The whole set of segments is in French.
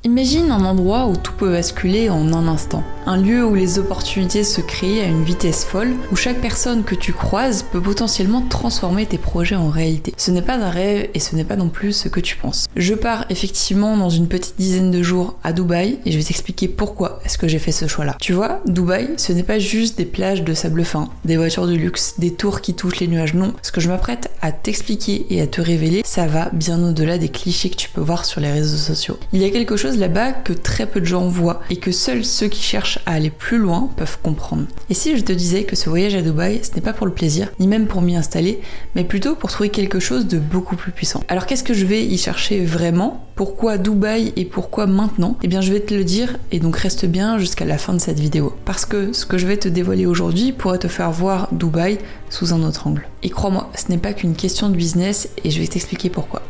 Imagine un endroit où tout peut basculer en un instant. Un lieu où les opportunités se créent à une vitesse folle, où chaque personne que tu croises peut potentiellement transformer tes projets en réalité. Ce n'est pas un rêve et ce n'est pas non plus ce que tu penses. Je pars effectivement dans une petite dizaine de jours à Dubaï et je vais t'expliquer pourquoi est-ce que j'ai fait ce choix-là. Tu vois, Dubaï, ce n'est pas juste des plages de sable fin, des voitures de luxe, des tours qui touchent les nuages, non. Ce que je m'apprête à t'expliquer et à te révéler, ça va bien au-delà des clichés que tu peux voir sur les réseaux sociaux. Il y a quelque chose là-bas que très peu de gens voient et que seuls ceux qui cherchent à aller plus loin peuvent comprendre. Et si je te disais que ce voyage à Dubaï, ce n'est pas pour le plaisir, ni même pour m'y installer, mais plutôt pour trouver quelque chose de beaucoup plus puissant. Alors qu'est-ce que je vais y chercher vraiment ? Pourquoi Dubaï et pourquoi maintenant ? Eh bien je vais te le dire et donc reste bien jusqu'à la fin de cette vidéo. Parce que ce que je vais te dévoiler aujourd'hui pourrait te faire voir Dubaï sous un autre angle. Et crois-moi, ce n'est pas qu'une question de business et je vais t'expliquer pourquoi.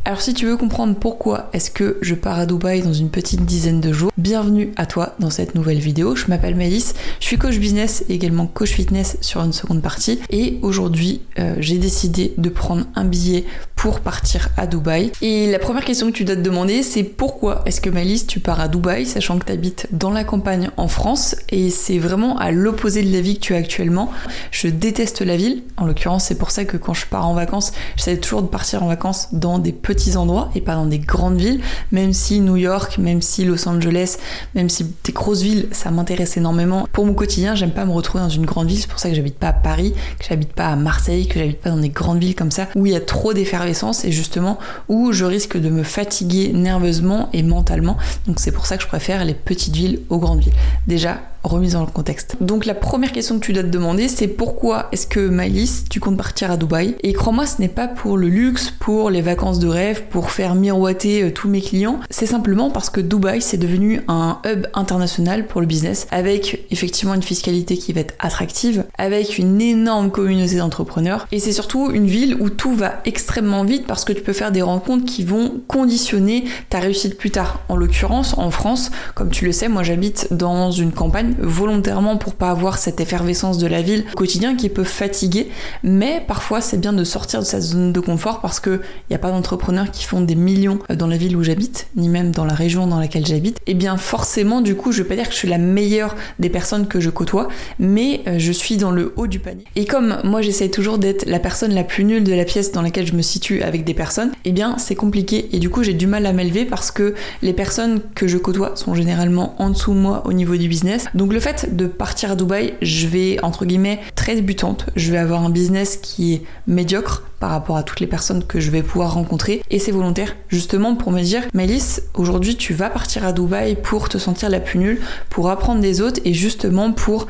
Alors si tu veux comprendre pourquoi est-ce que je pars à Dubaï dans une petite dizaine de jours, bienvenue à toi dans cette nouvelle vidéo. Je m'appelle Maëlys, je suis coach business et également coach fitness sur une seconde partie. Et aujourd'hui, j'ai décidé de prendre un billet pour partir à Dubaï. Et la première question que tu dois te demander, c'est pourquoi est-ce que Maëlys, tu pars à Dubaï, sachant que tu habites dans la campagne en France et c'est vraiment à l'opposé de la vie que tu as actuellement. Je déteste la ville, en l'occurrence c'est pour ça que quand je pars en vacances, j'essaie toujours de partir en vacances dans des petits endroits et pas dans des grandes villes, même si New York, même si Los Angeles, même si des grosses villes, ça m'intéresse énormément. Pour mon quotidien, j'aime pas me retrouver dans une grande ville, c'est pour ça que j'habite pas à Paris, que j'habite pas à Marseille, que j'habite pas dans des grandes villes comme ça, où il y a trop d'effervescence et justement où je risque de me fatiguer nerveusement et mentalement. Donc c'est pour ça que je préfère les petites villes aux grandes villes. Déjà, remise dans le contexte. Donc la première question que tu dois te demander, c'est pourquoi est-ce que Maëlys, tu comptes partir à Dubaï ? Et crois-moi, ce n'est pas pour le luxe, pour les vacances de rêve, pour faire miroiter tous mes clients. C'est simplement parce que Dubaï, c'est devenu un hub international pour le business, avec effectivement une fiscalité qui va être attractive, avec une énorme communauté d'entrepreneurs. Et c'est surtout une ville où tout va extrêmement vite parce que tu peux faire des rencontres qui vont conditionner ta réussite plus tard. En l'occurrence, en France, comme tu le sais, moi j'habite dans une campagne volontairement pour pas avoir cette effervescence de la ville au quotidien qui peut fatiguer, mais parfois c'est bien de sortir de sa zone de confort parce que il n'y a pas d'entrepreneurs qui font des millions dans la ville où j'habite, ni même dans la région dans laquelle j'habite. Et bien forcément du coup je vais pas dire que je suis la meilleure des personnes que je côtoie, mais je suis dans le haut du panier. Et comme moi j'essaye toujours d'être la personne la plus nulle de la pièce dans laquelle je me situe avec des personnes, et bien c'est compliqué et du coup j'ai du mal à m'élever parce que les personnes que je côtoie sont généralement en dessous de moi au niveau du business. Donc le fait de partir à Dubaï, je vais entre guillemets très débutante, je vais avoir un business qui est médiocre par rapport à toutes les personnes que je vais pouvoir rencontrer et c'est volontaire justement pour me dire Maëlys, aujourd'hui tu vas partir à Dubaï pour te sentir la plus nulle, pour apprendre des autres et justement pour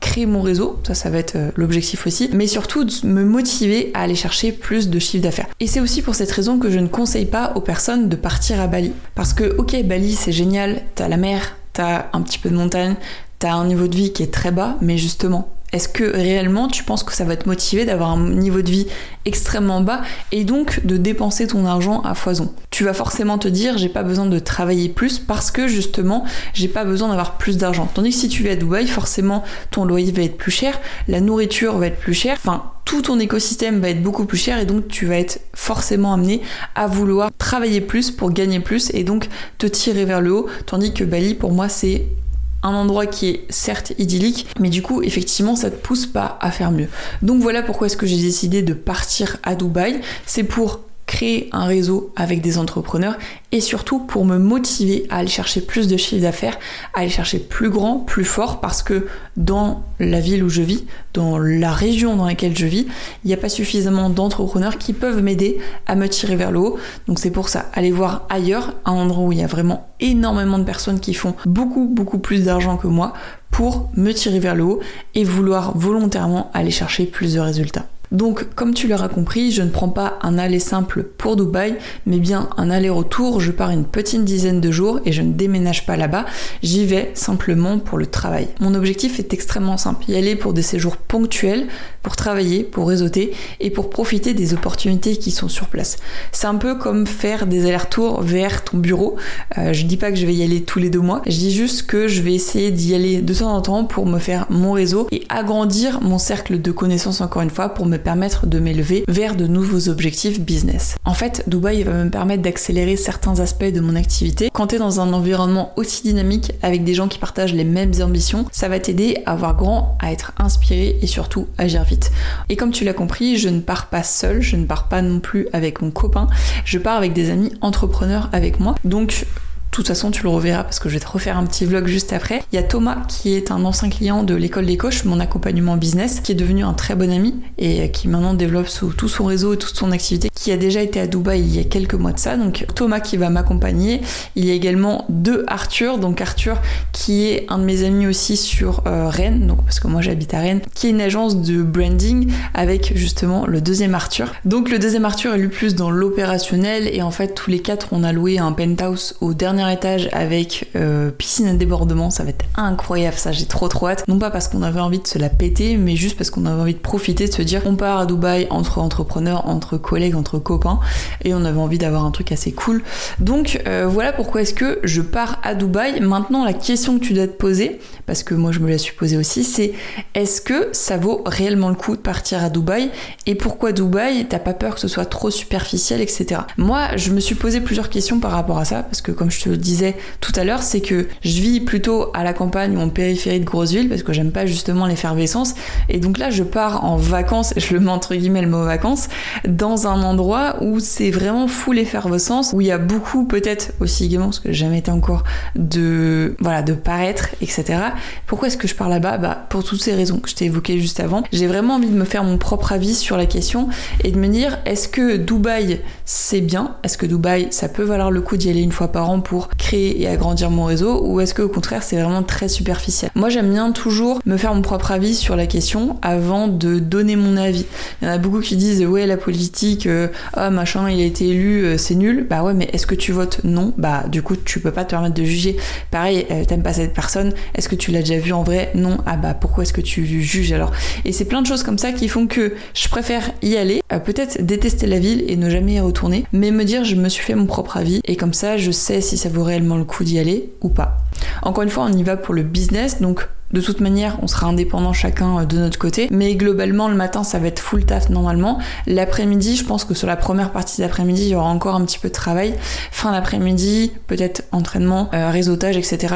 créer mon réseau, ça va être l'objectif aussi, mais surtout de me motiver à aller chercher plus de chiffre d'affaires. Et c'est aussi pour cette raison que je ne conseille pas aux personnes de partir à Bali. Parce que ok, Bali c'est génial, t'as la mer, t'as un petit peu de montagne, t'as un niveau de vie qui est très bas, mais justement, est-ce que réellement tu penses que ça va te motiver d'avoir un niveau de vie extrêmement bas et donc de dépenser ton argent à foison ? Tu vas forcément te dire j'ai pas besoin de travailler plus parce que justement j'ai pas besoin d'avoir plus d'argent. Tandis que si tu vas à Dubaï, forcément ton loyer va être plus cher, la nourriture va être plus chère, enfin tout ton écosystème va être beaucoup plus cher et donc tu vas être forcément amené à vouloir travailler plus pour gagner plus et donc te tirer vers le haut. Tandis que Bali pour moi c'est un endroit qui est certes idyllique, mais du coup, effectivement, ça te pousse pas à faire mieux. Donc voilà pourquoi est-ce que j'ai décidé de partir à Dubaï. C'est pour créer un réseau avec des entrepreneurs et surtout pour me motiver à aller chercher plus de chiffre d'affaires, à aller chercher plus grand, plus fort parce que dans la ville où je vis, dans la région dans laquelle je vis, il n'y a pas suffisamment d'entrepreneurs qui peuvent m'aider à me tirer vers le haut. Donc c'est pour ça, aller voir ailleurs, un endroit où il y a vraiment énormément de personnes qui font beaucoup plus d'argent que moi pour me tirer vers le haut et vouloir volontairement aller chercher plus de résultats. Donc, comme tu l'auras compris, je ne prends pas un aller simple pour Dubaï, mais bien un aller-retour. Je pars une petite dizaine de jours et je ne déménage pas là-bas. J'y vais simplement pour le travail. Mon objectif est extrêmement simple. Y aller pour des séjours ponctuels, pour travailler, pour réseauter et pour profiter des opportunités qui sont sur place. C'est un peu comme faire des allers-retours vers ton bureau. Je dis pas que je vais y aller tous les 2 mois. Je dis juste que je vais essayer d'y aller de temps en temps pour me faire mon réseau et agrandir mon cercle de connaissances encore une fois, pour me me permettre de m'élever vers de nouveaux objectifs business. En fait, Dubaï va me permettre d'accélérer certains aspects de mon activité. Quand tu es dans un environnement aussi dynamique avec des gens qui partagent les mêmes ambitions, ça va t'aider à voir grand, à être inspiré et surtout agir vite. Et comme tu l'as compris, je ne pars pas seule, je ne pars pas non plus avec mon copain, je pars avec des amis entrepreneurs avec moi. Donc de toute façon, tu le reverras parce que je vais te refaire un petit vlog juste après. Il y a Thomas qui est un ancien client de l'école des coachs, mon accompagnement business, qui est devenu un très bon ami et qui maintenant développe tout son réseau et toute son activité, qui a déjà été à Dubaï il y a quelques mois de ça. Donc Thomas qui va m'accompagner. Il y a également Arthur, donc Arthur qui est un de mes amis aussi sur Rennes, donc parce que moi j'habite à Rennes, qui est une agence de branding avec justement le deuxième Arthur. Donc le deuxième Arthur est lui plus dans l'opérationnel et en fait tous les quatre on a loué un penthouse au dernier étage avec piscine à débordement. Ça va être incroyable, ça, j'ai trop hâte. Non pas parce qu'on avait envie de se la péter, mais juste parce qu'on avait envie de profiter, de se dire on part à Dubaï entre entrepreneurs, entre collègues, entre copains, et on avait envie d'avoir un truc assez cool. Donc voilà pourquoi est-ce que je pars à Dubaï. Maintenant la question que tu dois te poser, parce que moi je me la suis posée aussi, c'est est-ce que ça vaut réellement le coup de partir à Dubaï, et pourquoi Dubaï? T'as pas peur que ce soit trop superficiel, etc. Moi je me suis posé plusieurs questions par rapport à ça, parce que comme je te le disais tout à l'heure, c'est que je vis plutôt à la campagne ou en périphérie de grosses villes parce que j'aime pas justement l'effervescence, et donc là je pars en vacances, et je le mets entre guillemets le mot vacances, dans un endroit où c'est vraiment full effervescence, où il y a beaucoup peut-être aussi également, parce que j'ai jamais été encore, de paraître, etc. Pourquoi est-ce que je pars là-bas? Pour toutes ces raisons que je t'ai évoquées juste avant. J'ai vraiment envie de me faire mon propre avis sur la question et de me dire, est-ce que Dubaï c'est bien? Est-ce que Dubaï ça peut valoir le coup d'y aller une fois par an pour créer et agrandir mon réseau, ou est-ce que au contraire c'est vraiment très superficiel? Moi j'aime bien toujours me faire mon propre avis sur la question avant de donner mon avis. Il y en a beaucoup qui disent ouais la politique, machin il a été élu, c'est nul. Bah ouais, mais est-ce que tu votes? Non. Bah du coup tu peux pas te permettre de juger. Pareil, t'aimes pas cette personne, est-ce que tu l'as déjà vu en vrai? Non. Ah bah pourquoi est-ce que tu juges alors? Et c'est plein de choses comme ça qui font que je préfère y aller, peut-être détester la ville et ne jamais y retourner, mais me dire je me suis fait mon propre avis, et comme ça je sais si ça vaut réellement le coup d'y aller ou pas. Encore une fois, on y va pour le business, donc de toute manière, on sera indépendants chacun de notre côté, mais globalement, le matin, ça va être full taf normalement. L'après-midi, je pense que sur la première partie d'après-midi, il y aura encore un petit peu de travail. Fin d'après-midi, peut-être entraînement, réseautage, etc.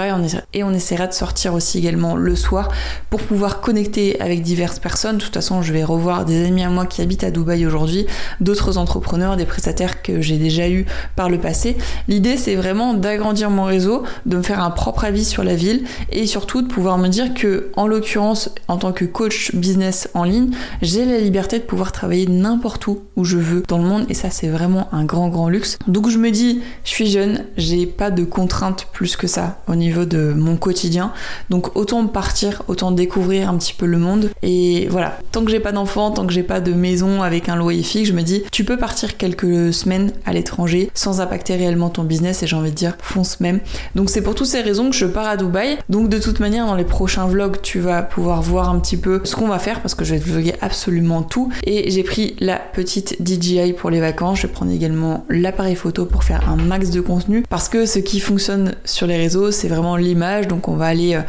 Et on essaiera de sortir aussi également le soir pour pouvoir connecter avec diverses personnes. De toute façon, je vais revoir des amis à moi qui habitent à Dubaï aujourd'hui, d'autres entrepreneurs, des prestataires que j'ai déjà eu par le passé. L'idée, c'est vraiment d'agrandir mon réseau, de me faire un propre avis sur la ville, et surtout de pouvoir me dire que, en l'occurrence, en tant que coach business en ligne, j'ai la liberté de pouvoir travailler n'importe où je veux dans le monde, et ça c'est vraiment un grand luxe. Donc je me dis, je suis jeune, j'ai pas de contraintes plus que ça au niveau de mon quotidien, donc autant partir, autant découvrir un petit peu le monde, et voilà. Tant que j'ai pas d'enfant, tant que j'ai pas de maison avec un loyer fixe, je me dis, tu peux partir quelques semaines à l'étranger sans impacter réellement ton business, et j'ai envie de dire, fonce même. Donc c'est pour toutes ces raisons que je pars à Dubaï. Donc de toute manière, dans les prochains vlog, tu vas pouvoir voir un petit peu ce qu'on va faire, parce que je vais te vlogger absolument tout. Et j'ai pris la petite DJI pour les vacances. Je vais prendre également l'appareil photo pour faire un max de contenu, parce que ce qui fonctionne sur les réseaux, c'est vraiment l'image. Donc on va aller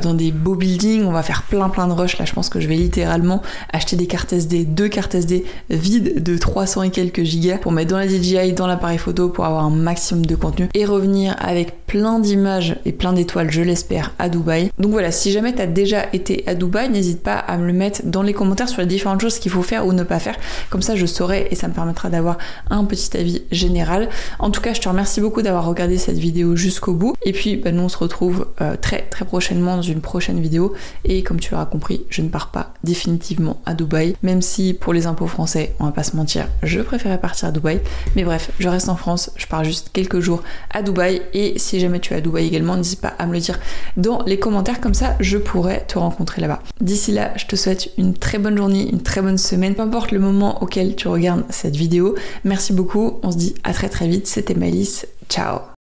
dans des beaux buildings, on va faire plein de rushs. Là je pense que je vais littéralement acheter des cartes SD, 2 cartes SD vides de 300 et quelques gigas pour mettre dans la DJI, dans l'appareil photo, pour avoir un maximum de contenu et revenir avec plein d'images et plein d'étoiles, je l'espère, à Dubaï. Donc voilà, si jamais tu as déjà été à Dubaï, n'hésite pas à me le mettre dans les commentaires sur les différentes choses qu'il faut faire ou ne pas faire. Comme ça, je saurai et ça me permettra d'avoir un petit avis général. En tout cas, je te remercie beaucoup d'avoir regardé cette vidéo jusqu'au bout. Et puis, nous, on se retrouve très prochainement dans une prochaine vidéo. Et comme tu l'auras compris, je ne pars pas définitivement à Dubaï. Même si pour les impôts français, on va pas se mentir, je préférais partir à Dubaï. Mais bref, je reste en France, je pars juste quelques jours à Dubaï. Et si jamais tu es à Dubaï également, n'hésite pas à me le dire dans les commentaires, comme ça je pourrais te rencontrer là-bas. D'ici là, je te souhaite une très bonne journée, une très bonne semaine, peu importe le moment auquel tu regardes cette vidéo. Merci beaucoup, on se dit à très vite, c'était Maëlys, ciao.